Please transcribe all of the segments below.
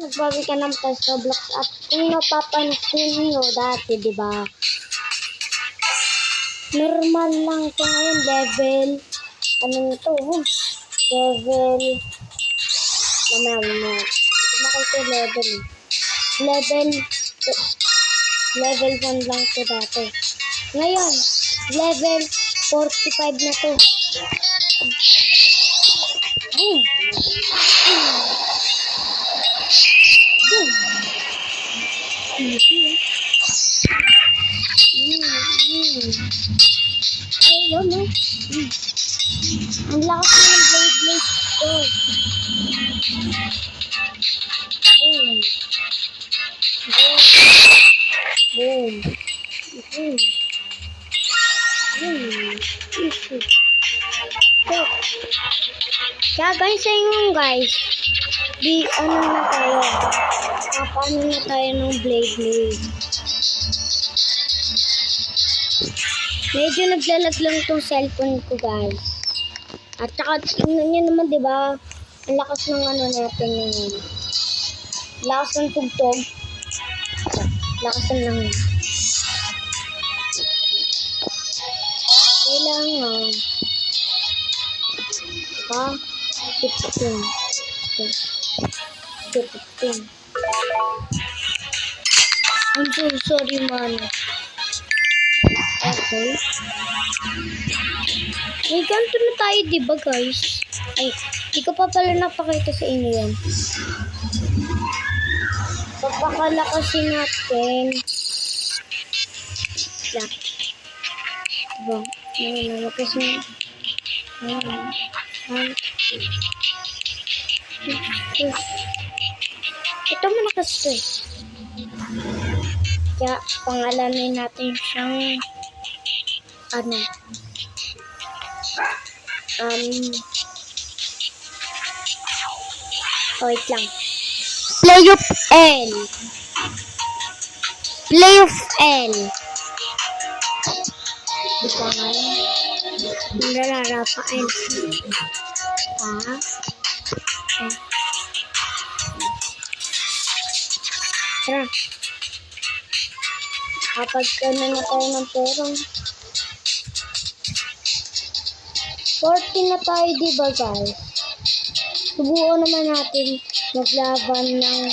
Nagbawi ka ng plus Roblox at kung napapansin nyo dati, di ba? Normal lang ito ngayon, level. Ano nito? Level. Mamaya. Hindi makita level eh. Level 1 lang ito dati. Ngayon, level 45 na to. Boom! Boom! Ayun, no? Ang lakas ng blade ko. Boom! Boom! Boom! Kaya guys, ayun guys. Ano na tayo? Paano na tayo ng blade. Medyo naglalag lang tong cellphone ko guys. At saka tingnan nyo naman diba, ang lakas ng ano natin ngayon. Lakas ng tugtog. Lakas ng lang. Kailangan. Pa? 15. I'm so sorry man. Okay. May ganito na tayo, diba guys? Ay, di ko pa pala napakita sa inyo yan. Papakalakasin natin. Diba? Nalakas mo. Ito malakas to eh. Kaya pangalanin natin siyang wait lang. Play of L. Ito nga yun. Nalarapaan. Tara. Kapag na tayo ng perong 14 na tayo, diba guys? Subukan naman natin maglaban ng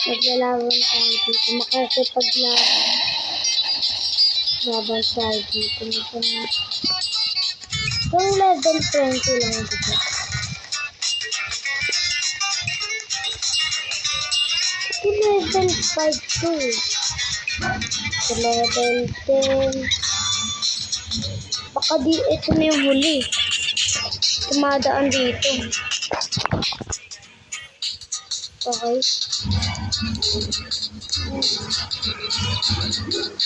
maglalaban tayo dito. Makakipaglaban tayo dito. Kung level 20 lang dito. Level 5 to. Level 10. Baka ito na yung huli. Tumadaan dito. Okay.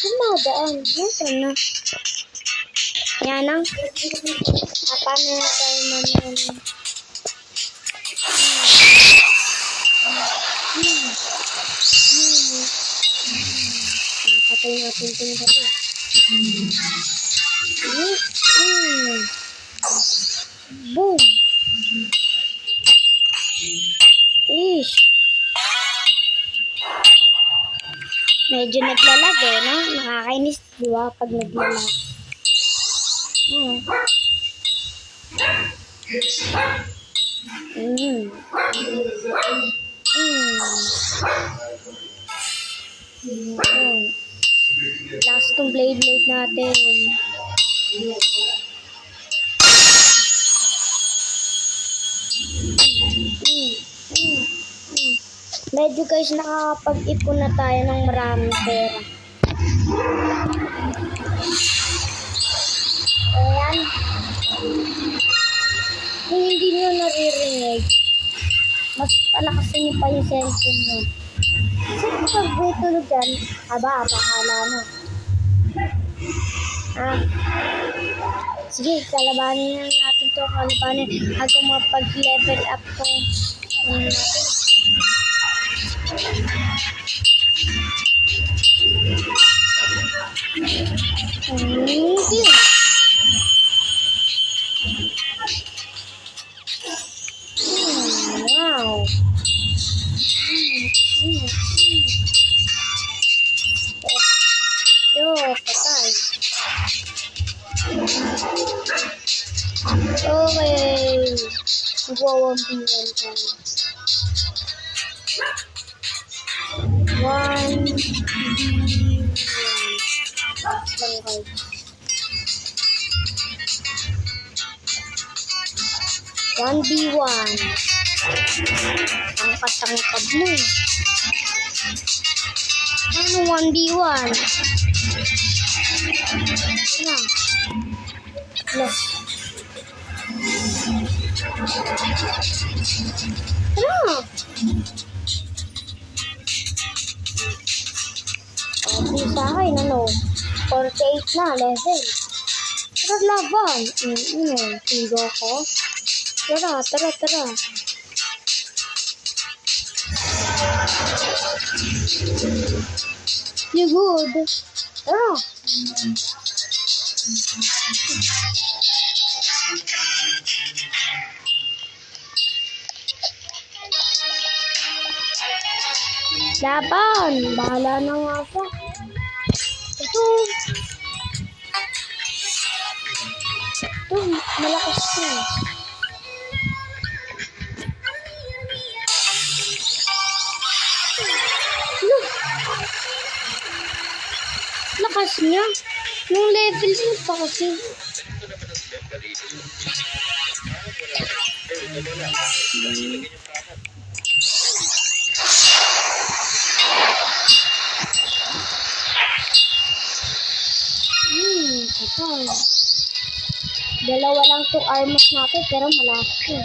Tumadaan. Nasaan na? Yan na. Paano na tayo naman? Nakatay natin ito dito. Boom! Ish! Medyo naglalag eh, no? Nakakainis, diba? Pag naglalag. Last tong blade natin. Medyo guys, nakakapag-ipon na tayo ng maraming pera. Ayan. Kung hindi nyo naririnig, mas palakasin nyo pa yung cellphone nyo. Kasi pag tulog dyan, pakala na. Sige, kalabanin na natin to. Hanggang mapag-level up tong natin. Wow. Magwa-1v1 tayo. 1v1. Lang guys. One v one. Ang katangkad mo. Ano 1v1? Na. Look. Ano? Okay sa akin, ano? 48 na, level. Tara, laban. Sigo ako. Tara. You good? Tara. Laban! Bahala na nga siya. Ito, malakas siya. Lakas niya. Yung level niya pa kasi. Kapal. Dalawa lang to armors natin pero malakas yun.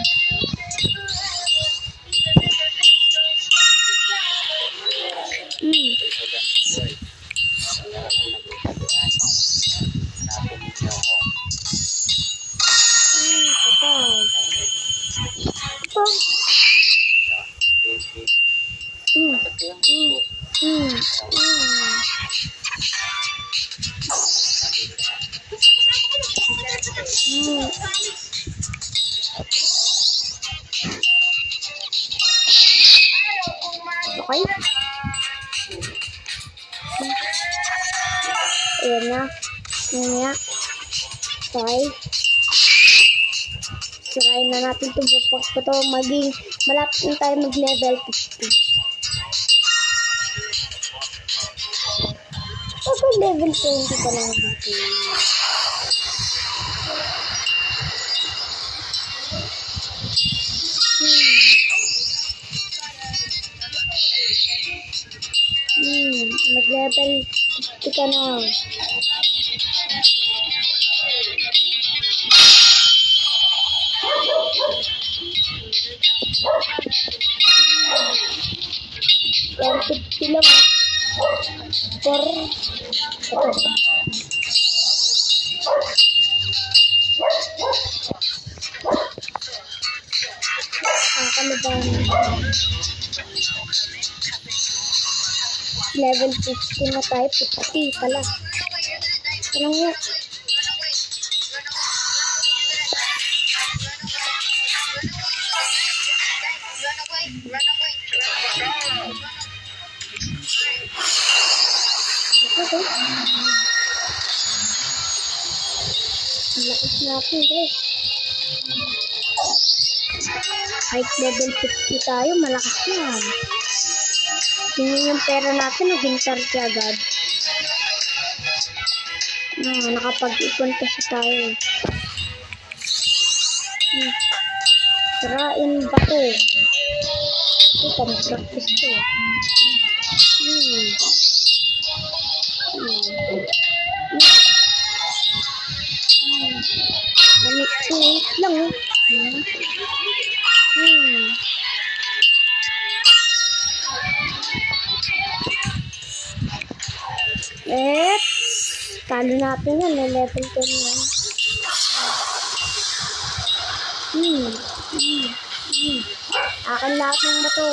Kapal. Okay. Ayan na. Ayan. Okay. Sirayin na natin ito. Ito maging malapit na tayo mag-level 50. Okay, level 20 pa lang dito. Mag-level 50 ka na. Level 50 lang. For ito. Kalaban. Level 50 na tayo. 50 pala. Ano nga? Okay. Lakas natin guys. Height level 50 tayo. Malakas yan. Tingnan yung pera natin. Nag-intar siya agad. Nakapag-ipon kasi tayo. Sarain ba to? Ito, pang-practice to. Wait lang. Talo natin yan. Level 10 yan. Akin lahat ng bato.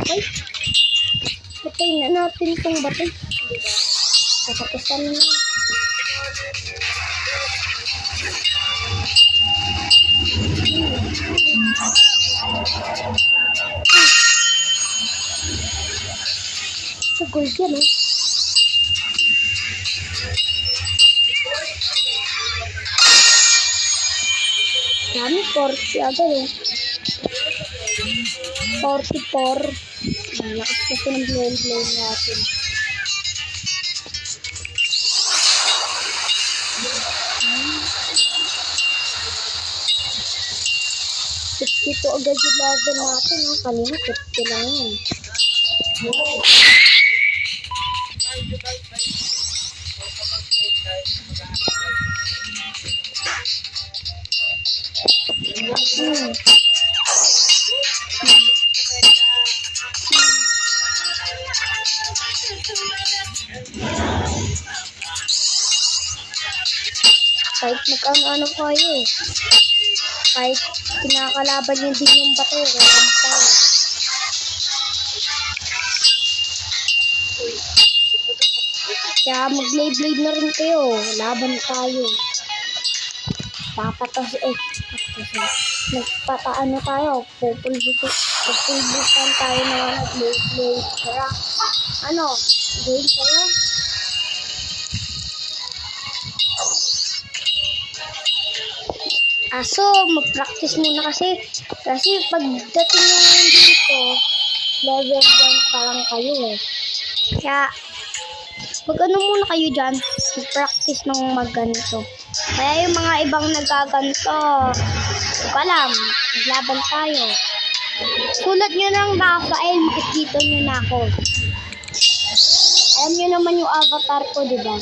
Ay, patay na natin itong bato. Katapusan na. Sa gold yan, eh. Dami, 40 agad, eh. 44. Ang lakas kasi ng blade natin. Ito agad yung level natin, ha? Kanina, 50 lang yan. Kahit magkano-ano kayo, eh. Kahit kinakalaban niyo din yung bato, walang tayo. Kaya mag-blade na rin kayo. Laban tayo. Nagpataano tayo. Pupulbusan tayo na blade. Kaya, game kayo? So, mag-practice muna kasi pagdating nyo dito, level 1 pa lang kayo, eh. Kaya, mag-ano muna kayo dyan, mag-practice ng magganito. Kaya yung mga ibang nagaganto, hindi ko alam, maglaban tayo. Sulat nyo ng Rafael, makikita nyo na ako. Alam nyo naman yung avatar ko, diba?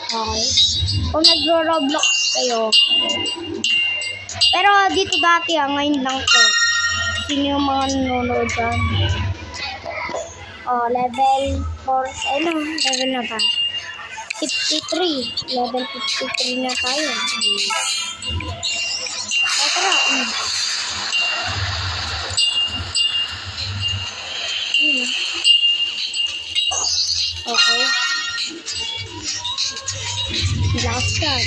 Okay. Kung nagro-Roblox kayo. Pero dito dati, ngayon lang to. Sino yung mga nanonood dyan? Level 4. Level na ba? 53. Level 53 na tayo. Tara. Okay. Last yan.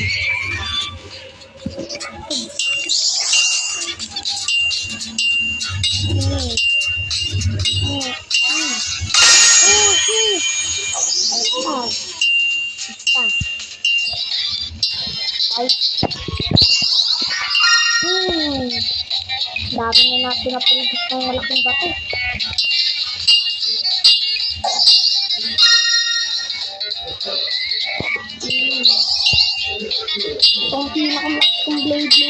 Dami na natin napulibos ng malaking bato. Itong pinakamalas kong blade.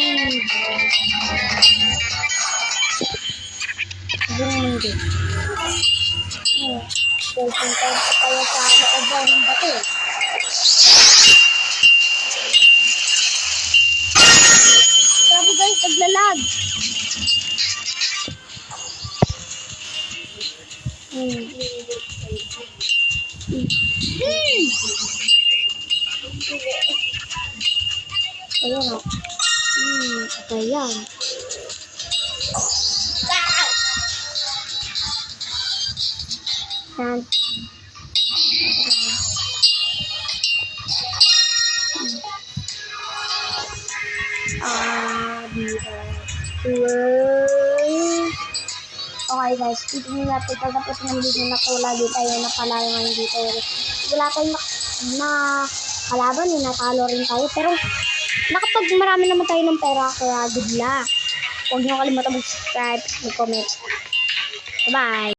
Hindi. Pupunta pa kaya sa looban ng bato. Sabi guys, naglalag. Ayan o. Okay yan. Yan. Okay guys, dito nyo natin tapos ng video na to, lagi tayo napalayo ngayon dito. Wala tayong na kalaban, natalo rin tayo, pero nakapag marami naman tayo ng pera, kaya good luck. Huwag nyo kalimutan mag-subscribe, mag-comment. Bye!